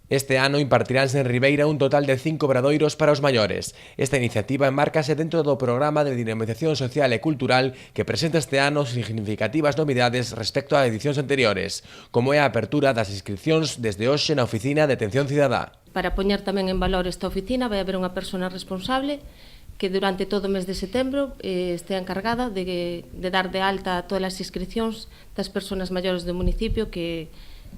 Este ano impartiránse en Ribeira un total de 5 obradoiros para os maiores. Esta iniciativa enmárcase dentro do programa de dinamización social e cultural que presenta este ano significativas novidades respecto a edicións anteriores, como é a apertura das inscripcións desde hoxe na Oficina de Atención Cidadá. Para poñer tamén en valor esta oficina vai haber unha persona responsable que durante todo o mes de setembro estea encargada de dar de alta todas as inscripcións das persoas maiores do municipio que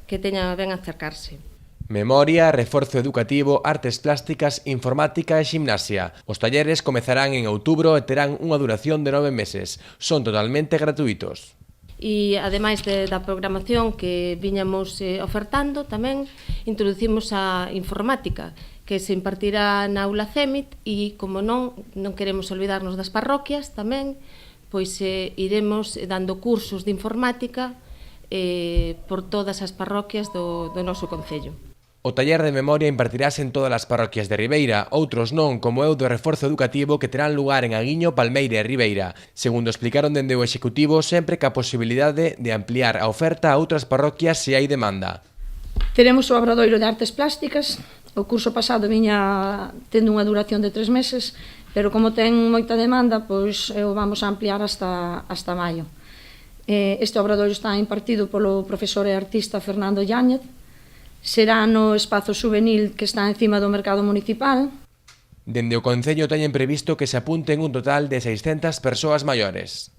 teñan ben acercarse. Memoria, reforzo educativo, artes plásticas, informática e ximnasia. Os talleres comezarán en outubro e terán unha duración de 9 meses. Son totalmente gratuitos. E, ademais da programación que viñamos ofertando, tamén introducimos a informática, que se impartirá na aula CEMIT e, como non queremos olvidarnos das parroquias, tamén pois iremos dando cursos de informática por todas as parroquias do noso concello. O taller de memoria impartirase en todas as parroquias de Ribeira, outros non, como é o do reforzo educativo que terán lugar en Aguiño, Palmeira e Ribeira. Segundo explicaron dende o Executivo, sempre ca posibilidade de ampliar a oferta a outras parroquias se hai demanda. Teremos o obradoiro de artes plásticas. O curso pasado viña tendo unha duración de 3 meses, pero como ten moita demanda, pois o vamos a ampliar hasta maio. Este obradoiro está impartido polo profesor e artista Fernando Yáñez. Será no espazo juvenil que está encima do mercado municipal. Dende o Concello teñen previsto que se apunten un total de 600 persoas maiores.